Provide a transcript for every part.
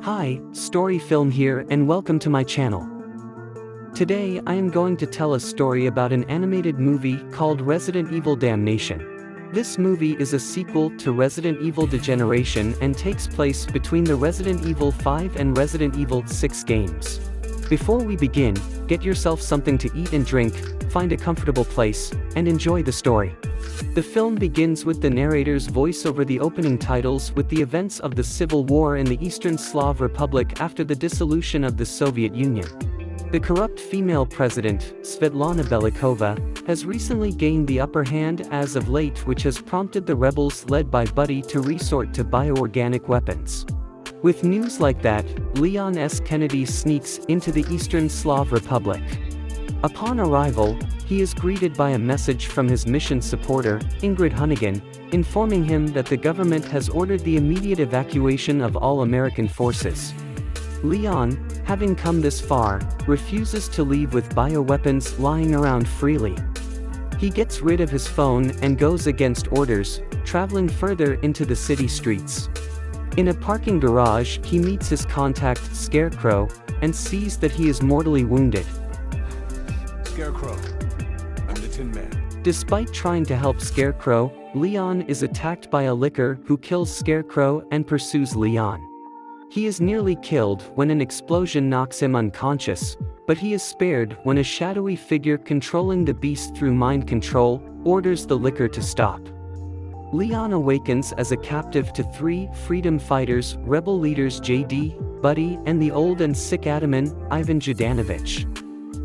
Hi, Story Film here and welcome to my channel. Today I am going to tell a story about an animated movie called Resident Evil Damnation. This movie is a sequel to Resident Evil Degeneration and takes place between the Resident Evil 5 and Resident Evil 6 games. Before we begin, get yourself something to eat and drink, find a comfortable place, and enjoy the story. The film begins with the narrator's voice over the opening titles with the events of the Civil War in the Eastern Slav Republic after the dissolution of the Soviet Union. The corrupt female president, Svetlana Belikova, has recently gained the upper hand as of late, which has prompted the rebels led by B.O.W.s to resort to bioorganic weapons. With news like that, Leon S. Kennedy sneaks into the Eastern Slav Republic. Upon arrival, he is greeted by a message from his mission supporter, Ingrid Hunnigan, informing him that the government has ordered the immediate evacuation of all American forces. Leon, having come this far, refuses to leave with bioweapons lying around freely. He gets rid of his phone and goes against orders, traveling further into the city streets. In a parking garage, he meets his contact, Scarecrow, and sees that he is mortally wounded. Scarecrow, I'm the Tin Man. Despite trying to help Scarecrow, Leon is attacked by a licker who kills Scarecrow and pursues Leon. He is nearly killed when an explosion knocks him unconscious, but he is spared when a shadowy figure controlling the beast through mind control orders the licker to stop. Leon awakens as a captive to three freedom fighters, rebel leaders JD, B.O.W.s, and the old and sick Ataman, Ivan Jadanovich.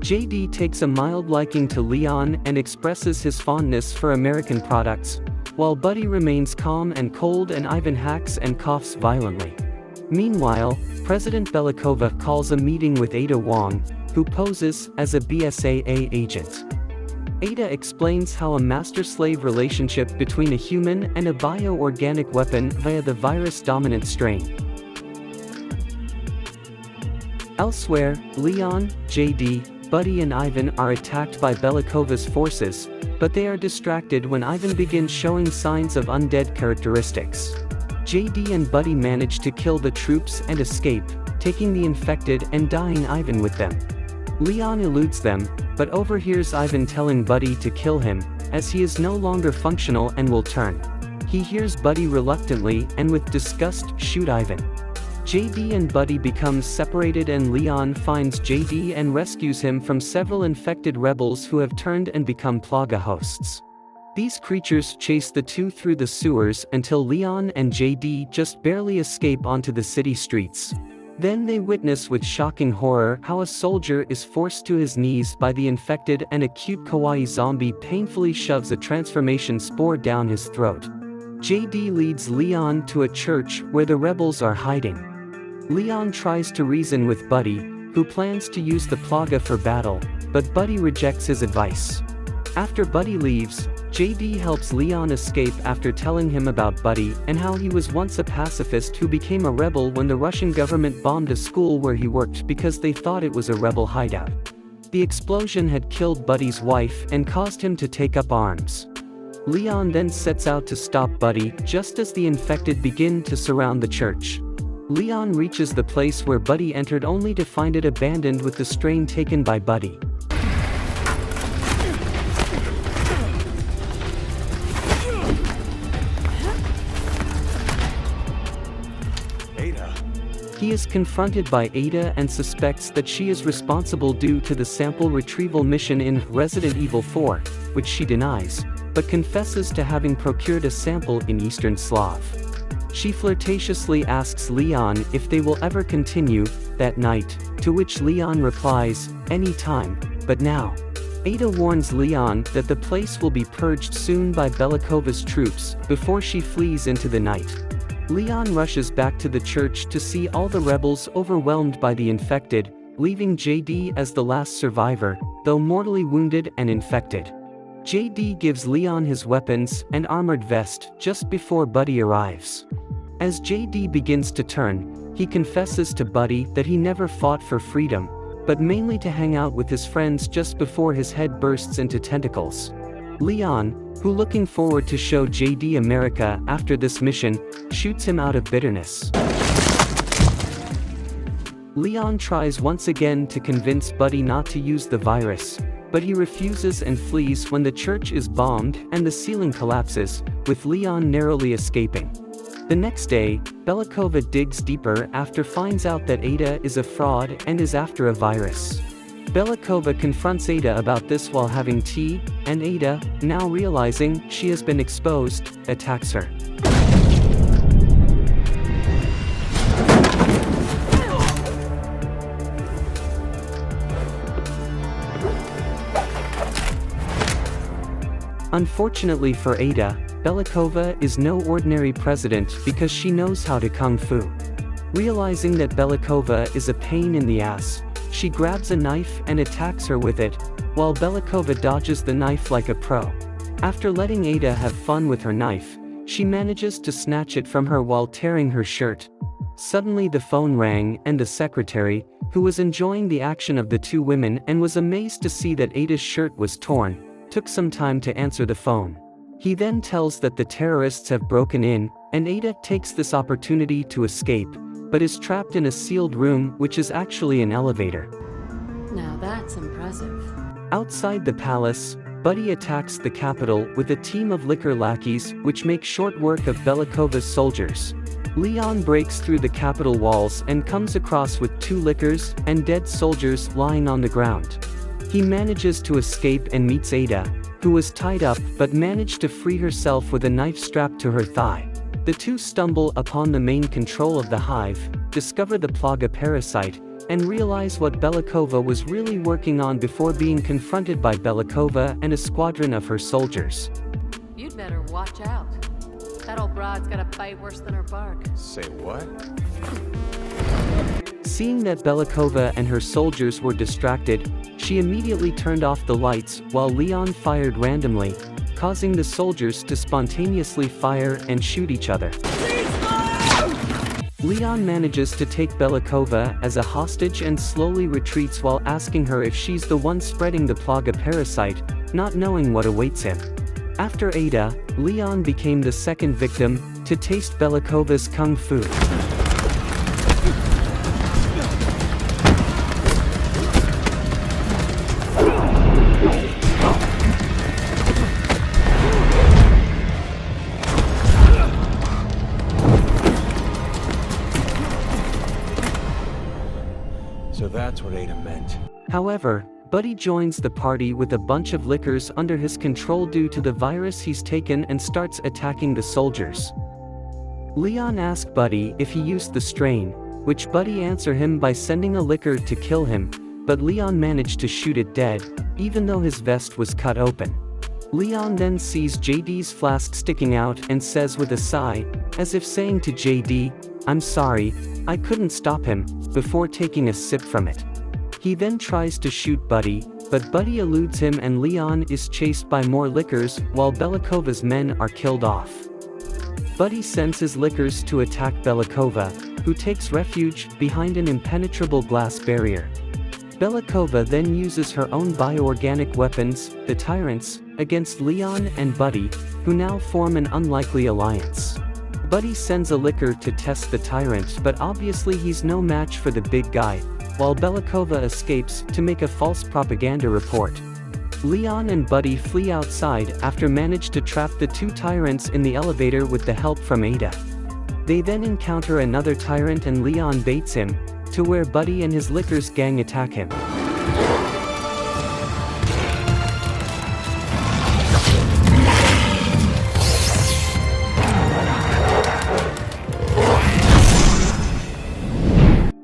JD takes a mild liking to Leon and expresses his fondness for American products, while B.O.W.s remains calm and cold and Ivan hacks and coughs violently. Meanwhile, President Belikova calls a meeting with Ada Wong, who poses as a BSAA agent. Ada explains how a master-slave relationship between a human and a bioorganic weapon via the virus-dominant strain. Elsewhere, Leon, JD, B.O.W.s and Ivan are attacked by Belikova's forces, but they are distracted when Ivan begins showing signs of undead characteristics. JD and B.O.W.s manage to kill the troops and escape, taking the infected and dying Ivan with them. Leon eludes them, but overhears Ivan telling B.O.W.s to kill him, as he is no longer functional and will turn. He hears B.O.W.s reluctantly and with disgust shoot Ivan. JD and B.O.W.s become separated and Leon finds JD and rescues him from several infected rebels who have turned and become Plaga hosts. These creatures chase the two through the sewers until Leon and JD just barely escape onto the city streets. Then they witness with shocking horror how a soldier is forced to his knees by the infected and a cute kawaii zombie painfully shoves a transformation spore down his throat. JD leads Leon to a church where the rebels are hiding. Leon tries to reason with B.O.W.s, who plans to use the Plaga for battle, but B.O.W.s rejects his advice. After B.O.W.s leaves, JD helps Leon escape after telling him about B.O.W.s and how he was once a pacifist who became a rebel when the Russian government bombed a school where he worked because they thought it was a rebel hideout. The explosion had killed B.O.W.s wife and caused him to take up arms. Leon then sets out to stop B.O.W.s just as the infected begin to surround the church. Leon reaches the place where B.O.W.s entered only to find it abandoned with the strain taken by B.O.W.s. He is confronted by Ada and suspects that she is responsible due to the sample retrieval mission in Resident Evil 4, which she denies, but confesses to having procured a sample in Eastern Slav. She flirtatiously asks Leon if they will ever continue that night, to which Leon replies, "Any time, but now." Ada warns Leon that the place will be purged soon by Belikova's troops before she flees into the night. Leon rushes back to the church to see all the rebels overwhelmed by the infected, leaving JD as the last survivor, though mortally wounded and infected. JD gives Leon his weapons and armored vest just before B.O.W.s arrives. As JD begins to turn, he confesses to B.O.W.s that he never fought for freedom, but mainly to hang out with his friends just before his head bursts into tentacles. Leon, who looking forward to show JD America after this mission, shoots him out of bitterness. Leon tries once again to convince Buddy not to use the virus, but he refuses and flees when the church is bombed and the ceiling collapses, with Leon narrowly escaping. The next day, Belikova digs deeper after finds out that Ada is a fraud and is after a virus. Belikova confronts Ada about this while having tea, and Ada, now realizing she has been exposed, attacks her. Unfortunately for Ada, Belikova is no ordinary president because she knows how to kung fu. Realizing that Belikova is a pain in the ass, she grabs a knife and attacks her with it, while Belikova dodges the knife like a pro. After letting Ada have fun with her knife, she manages to snatch it from her while tearing her shirt. Suddenly the phone rang and the secretary, who was enjoying the action of the two women and was amazed to see that Ada's shirt was torn, took some time to answer the phone. He then tells that the terrorists have broken in, and Ada takes this opportunity to escape, but is trapped in a sealed room which is actually an elevator. Now that's impressive. Outside the palace, Buddy attacks the capital with a team of liquor lackeys which make short work of Belikova's soldiers. Leon breaks through the capital walls and comes across with two lickers and dead soldiers lying on the ground. He manages to escape and meets Ada, who was tied up but managed to free herself with a knife strapped to her thigh. The two stumble upon the main control of the hive, discover the Plaga parasite, and realize what Belikova was really working on before being confronted by Belikova and a squadron of her soldiers. You'd better watch out. That old broad's got a bite worse than her bark. Say what? Seeing that Belikova and her soldiers were distracted, she immediately turned off the lights while Leon fired randomly, causing the soldiers to spontaneously fire and shoot each other. Leon manages to take Belikova as a hostage and slowly retreats while asking her if she's the one spreading the Plaga parasite, not knowing what awaits him. After Ada, Leon became the second victim to taste Belikova's kung fu. So that's what Ada meant. However, Buddy joins the party with a bunch of lickers under his control due to the virus he's taken and starts attacking the soldiers. Leon asks Buddy if he used the strain, which Buddy answers him by sending a licker to kill him, but Leon managed to shoot it dead, even though his vest was cut open. Leon then sees JD's flask sticking out and says with a sigh, as if saying to JD, "I'm sorry, I couldn't stop him," before taking a sip from it. He then tries to shoot Buddy, but Buddy eludes him and Leon is chased by more lickers while Belikova's men are killed off. Buddy sends his lickers to attack Belikova, who takes refuge behind an impenetrable glass barrier. Belikova then uses her own bioorganic weapons, the Tyrants, against Leon and Buddy, who now form an unlikely alliance. Buddy sends a licker to test the Tyrant, but obviously he's no match for the big guy, while Belikova escapes to make a false propaganda report. Leon and Buddy flee outside after manage to trap the two Tyrants in the elevator with the help from Ada. They then encounter another Tyrant and Leon baits him, to where Buddy and his lickers gang attack him.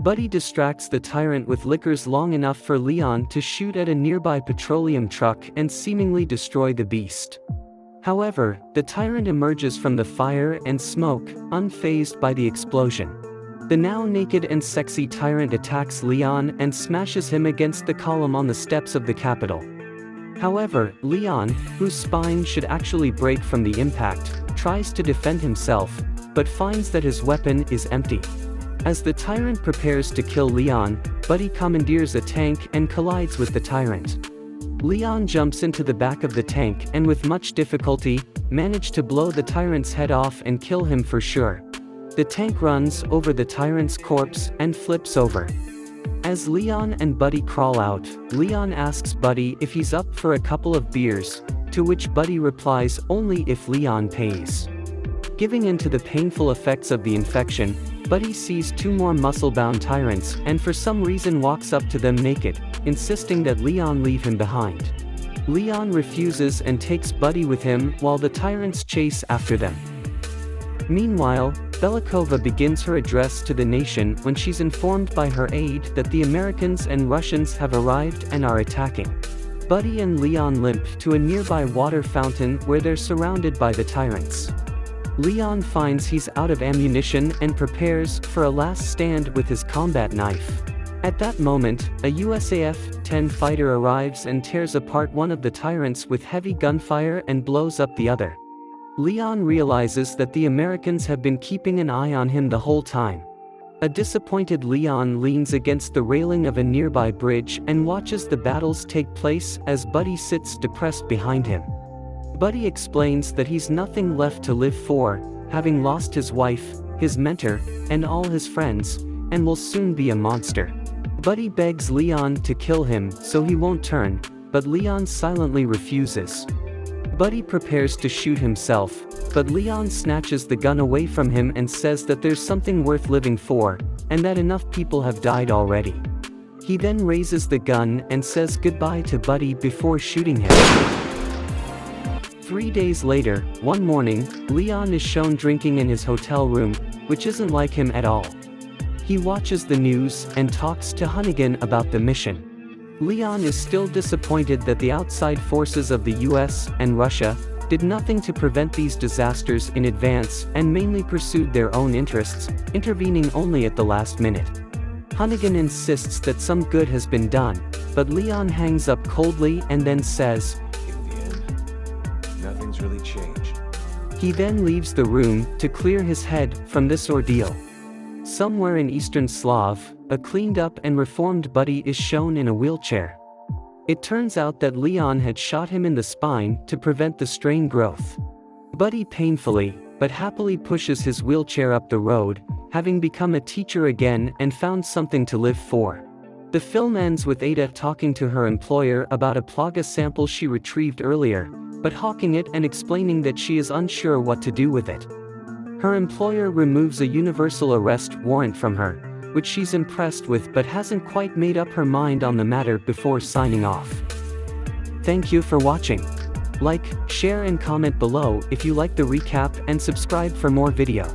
Buddy distracts the Tyrant with lickers long enough for Leon to shoot at a nearby petroleum truck and seemingly destroy the beast. However, the Tyrant emerges from the fire and smoke, unfazed by the explosion. The now naked and sexy Tyrant attacks Leon and smashes him against the column on the steps of the Capitol. However, Leon, whose spine should actually break from the impact, tries to defend himself, but finds that his weapon is empty. As the Tyrant prepares to kill Leon, Buddy commandeers a tank and collides with the Tyrant. Leon jumps into the back of the tank and with much difficulty, manages to blow the Tyrant's head off and kill him for sure. The tank runs over the Tyrant's corpse and flips over. As Leon and Buddy crawl out, Leon asks Buddy if he's up for a couple of beers, to which Buddy replies only if Leon pays. Giving in to the painful effects of the infection, Buddy sees two more muscle-bound tyrants and for some reason walks up to them naked, insisting that Leon leave him behind. Leon refuses and takes Buddy with him while the tyrants chase after them. Meanwhile, Belikova begins her address to the nation when she's informed by her aide that the Americans and Russians have arrived and are attacking. Buddy and Leon limp to a nearby water fountain where they're surrounded by the tyrants. Leon finds he's out of ammunition and prepares for a last stand with his combat knife. At that moment, a USAF-10 fighter arrives and tears apart one of the tyrants with heavy gunfire and blows up the other. Leon realizes that the Americans have been keeping an eye on him the whole time. A disappointed Leon leans against the railing of a nearby bridge and watches the battles take place as Buddy sits depressed behind him. Buddy explains that he's nothing left to live for, having lost his wife, his mentor, and all his friends, and will soon be a monster. Buddy begs Leon to kill him so he won't turn, but Leon silently refuses. Buddy prepares to shoot himself, but Leon snatches the gun away from him and says that there's something worth living for, and that enough people have died already. He then raises the gun and says goodbye to Buddy before shooting him. 3 days later, one morning, Leon is shown drinking in his hotel room, which isn't like him at all. He watches the news and talks to Hunnigan about the mission. Leon is still disappointed that the outside forces of the US and Russia did nothing to prevent these disasters in advance and mainly pursued their own interests, intervening only at the last minute. Hunnigan insists that some good has been done, but Leon hangs up coldly and then says, In the end, nothing's really changed. He then leaves the room to clear his head from this ordeal. Somewhere in Eastern Slav, a cleaned-up and reformed Buddy is shown in a wheelchair. It turns out that Leon had shot him in the spine to prevent the strain growth. Buddy painfully, but happily pushes his wheelchair up the road, having become a teacher again and found something to live for. The film ends with Ada talking to her employer about a plaga sample she retrieved earlier, but hawking it and explaining that she is unsure what to do with it. Her employer removes a universal arrest warrant from her, which she's impressed with but hasn't quite made up her mind on the matter before signing off. Thank you for watching. Like, share and comment below if you like the recap and subscribe for more video.